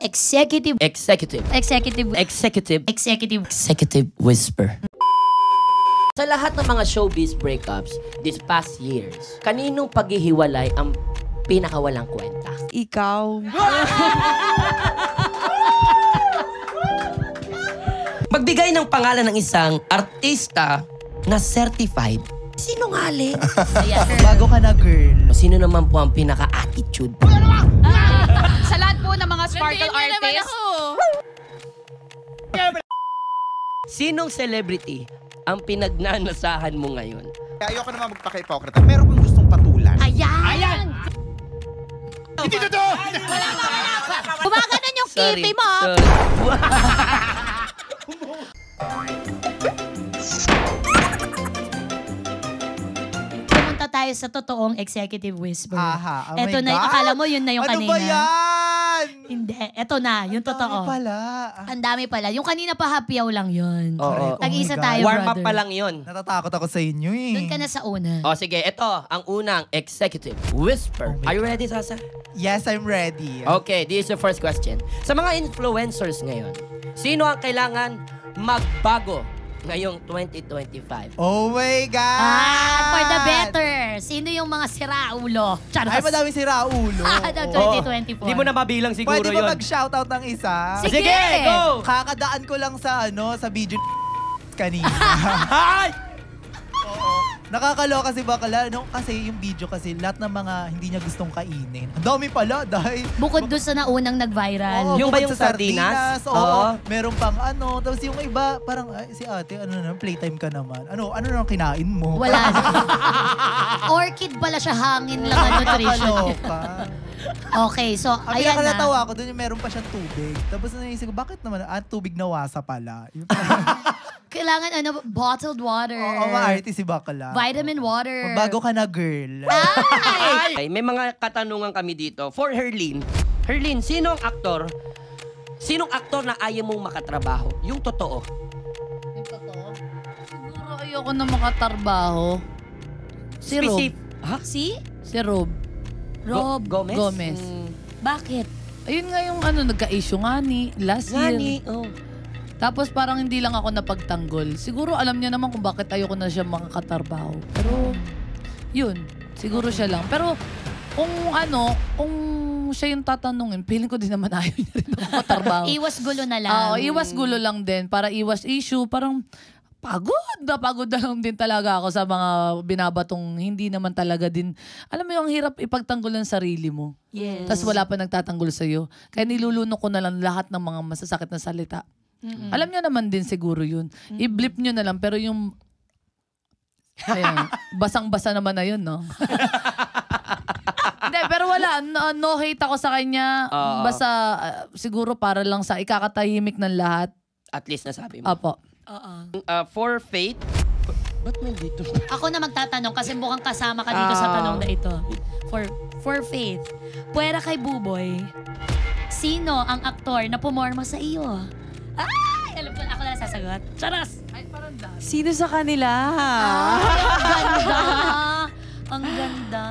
Executive whisper. Sa lahat ng mga showbiz breakups this past years, kaninong paghihiwalay ang pinakawalang kwenta? Ikaw. Magbigay ng pangalan ng isang artista na certified. Sinungaling. Bago ka na, girl. Sino naman po ang pinaka-attitude? Sa lahat po ng mga sparkle artists. Sinong celebrity ang pinagnanasahan mo ngayon? Ayoko naman magpaka-ipokrita. Meron kang gustong patulan. Ayan! Hindi totoo! Gumaganon yung kipi mo. Pumunta tayo sa totoong executive whisper. Aha, oh Eto my na, God. akala mo yun na yung Ano kanina. ba yan? Hindi, eto na, yung totoo. Ano pala? Ang dami pala. Yung kanina pa happy hour lang yun. Oo. Tag-isa Oh my God. tayo, Warm up brother. pa lang yun. Natatakot ako sa inyo eh. Doon ka na sa una. O sige, ito ang unang executive whisper. Oh my Are you ready, Sasa? Yes, I'm ready. Okay, this is the first question. Sa mga influencers ngayon, sino ang kailangan magbago ngayong 2025? Oh my God! For the better. Sino yung mga siraulo? Charos. Ay, madaming sira ulo. Ng Oo. 2024. Hindi mo na mabilang siguro Pwede yun. ba mag-shoutout ng isa? Sige. Go! Kakadaan ko lang sa sa video kanina. Hi! Oo. Nakakaloka si Bakla, no? Kasi yung video kasi lahat ng mga hindi niya gustong kainin. Ang dami pala dahil Bukod doon sa naunang nag-viral. Oo, Yung ba bukod yung sa sardinas? Oo. Oo. Meron pang tapos yung iba parang ay, si ate playtime ka naman. Ano nang kinain mo? Wala na. Orchid pala siya, hangin lang ang nutrition. Nakakaloka. Okay, so Ang ayan na. natawa ko doon yung meron pa siyang tubig. Tapos naisip ko, bakit naman tubig na wasa pala? Yung pala. Kailangan bottled water. Oo, ma-arty si Bakla. Vitamin water. Bago ka na, girl. Ay! Ay, may mga katanungan kami dito. For Herlyn. Herlyn, sinong aktor na ayaw mong makatrabaho? Yung totoo. Siguro ayoko na makatrabaho. Si Rob. Ha? Si? Si Rob. Rob Gomez? Gomez. Bakit? Ayun nga yung nagka-issue nga ni last year. Oh. Tapos parang hindi lang ako napagtanggol. Siguro alam niya naman kung bakit ayoko na siya makakatrabaho. Pero yun, siguro siya lang. Pero kung siya yung tatanungin, feeling ko din naman ayaw niya rin makatrabaho. Iwas gulo na lang. Oo, iwas gulo lang din. Para iwas issue, parang pagod na lang din talaga ako sa mga binabatong hindi naman talaga din. Alam mo yung hirap ipagtanggol ng sarili mo. Yes. Tapos wala pa nagtatanggol sa'yo. Kaya nilulunok ko na lang lahat ng mga masasakit na salita. Alam nyo naman din siguro yun. I-blip nyo na lang, pero yung ayan, basang-basa naman na yun, no? Hindi, pero wala. No hate ako sa kanya. Basta siguro para lang sa ikakatahimik ng lahat. At least nasabi mo. Apo. For Faith, ba't may dito? Ako na magtatanong kasi mukhang kasama ka dito sa tanong na ito. For Faith, puwera kay Buboy, sino ang aktor na pumorma sa iyo? Ay! Alam ko, ako na sasagot. Charas! Ay, parang dahil. Sino sa kanila? Ang ganda! Ang ganda.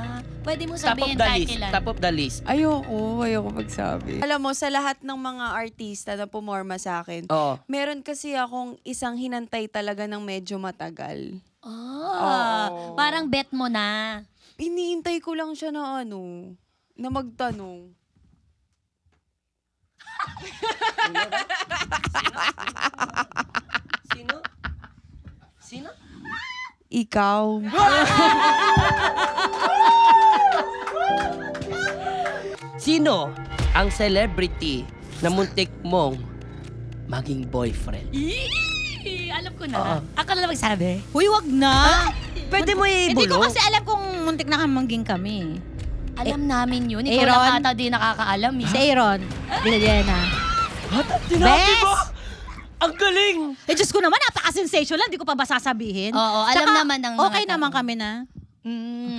Pwede mo sabihin kahit ilan. Top of the list. Ayoko magsabi. Alam mo, sa lahat ng mga artista na pumorma sa akin, meron kasi akong isang hinantay talaga ng medyo matagal. Parang bet mo na. Iniintay ko lang siya na na magtanong. Sino? Ikaw. Sino ang celebrity na muntik mong maging boyfriend? Alam ko na. Ako na magsabi. Huy, wag na. Pwede mo Hindi ko ibulong. kasi alam kung muntik na mangging kami. Alam namin yun. Ikaw Aaron? lang ata di nakakaalam. Si Aaron. Villena. Tinabi Bes! mo? Ang galing! Diyos ko naman, napaka-sensational. Hindi ko pa ba sasabihin? Oo, alam naman ng mga okay tao. naman kami na.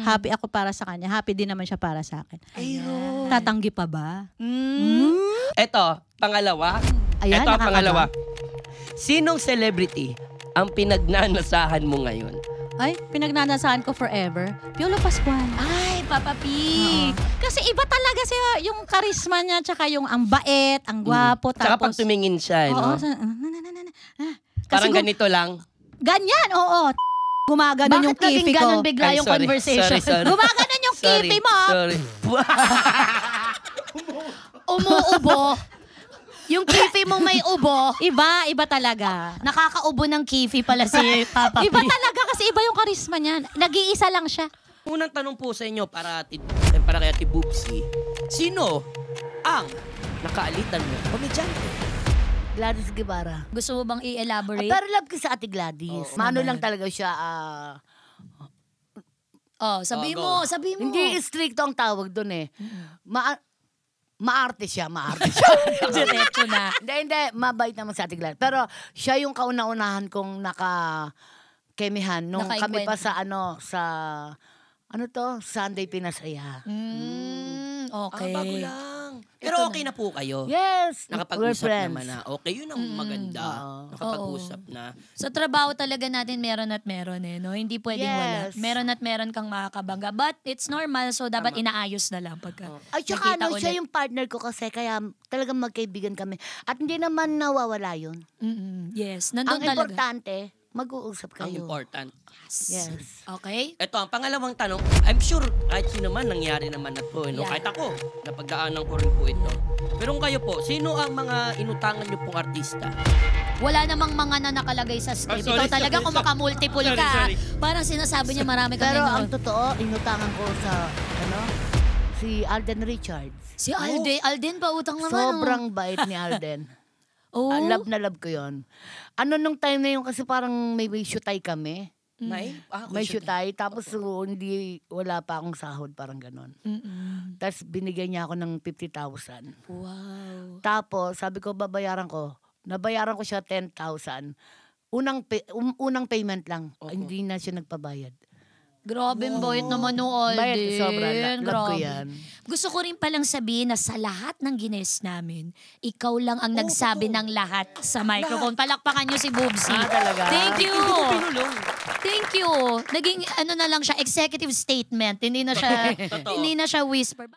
Happy ako para sa kanya. Happy din naman siya para sa akin. Ayun. Tatanggi pa ba? Eto, pangalawa. Ayan, Eto ang nakakaba. pangalawa. Sinong celebrity ang pinagnanasahan mo ngayon? Ay, pinagnanasahan ko forever. Piolo Pascual. Ay, Papa P. Kasi iba talaga siya, yung karisma niya, tsaka yung ang bait, ang gwapo. Tsaka pag Tapos, tumingin siya, oo, no? Kasi Parang ganito lang. ganyan, oo. Gumaganon yung Bakit naging kifi ko. ganun bigla Ay, yung sorry, conversation? sorry. Gumaganon yung Sorry, kifi mo. sorry. Umuubo. Yung kifi mong may ubo. Iba talaga. Nakakaubo ng kifi pala si Papa P. Iba talaga kasi iba yung karisma niya. Nag-iisa lang siya. Unang tanong po sa inyo para kay Ate Boobsy. Sino ang nakaalitan mo? Komedyante. Gladys Guevara. Gusto mo bang i-elaborate? Pero love ko sa Ate Gladys. Mano lang talaga siya. Sabi go. mo. Hindi stricto ang tawag doon eh. Maarte siya. Diretso na. Hindi. Mabait naman sa Ate Gladys. Pero siya yung kauna-unahan kong nakakemihan nung kami pa sa Sunday Pinasaya. Okay. Bago lang. Pero okay na po kayo. Yes. Nakapag-usap naman na. Okay, yun ang maganda. Nakapag-usap na. Sa trabaho talaga natin meron at meron eh, no? Hindi pwedeng wala. Yes. Meron at meron kang makakabangga. But it's normal, so dapat inaayos na lang pagka At saka nakita siya ulit. yung partner ko kasi kaya talagang magkaibigan kami. At hindi naman nawawala yun. Yes, Ang nandun talaga. importante, mag-uusap Ang kayo. important. Yes. Okay? Ito, ang pangalawang tanong. I'm sure kahit sino man nangyari naman na po. No? Yeah. Kahit ako, napagdaanan ko rin po ito. Pero kayo po, sino ang mga inutangan niyo pong artista? Wala namang mga na nakalagay sa script. sorry, Ikaw talaga sorry, kung makamultiple ka. sorry. Parang sinasabi niya marami kami Pero noon. ang totoo, inutangan ko sa, si Alden Richards. Si Alden pa utang naman. Sobrang bait ni Alden. Oh. Love na love ko yun. Nung time na yun kasi parang may shootay kami. May shootay. Tapos wala pa akong sahod, parang ganon. Tapos binigyan niya ako ng 50,000. Wow. Tapos sabi ko, babayaran ko. Nabayaran ko siya 10,000. Unang payment lang. Hindi na siya nagpabayad. Grabe ang bait naman nung Alden. Bayad sobra. Love ko Grabe. yan. Gusto ko rin palang sabihin na sa lahat ng gines namin, ikaw lang ang nagsabi ng lahat sa microphone. Palakpakan niyo si Boobsy. Talaga? Thank you. Pinulong. Thank you. Naging na lang siya, executive statement. Hindi na siya, hindi na siya whisper.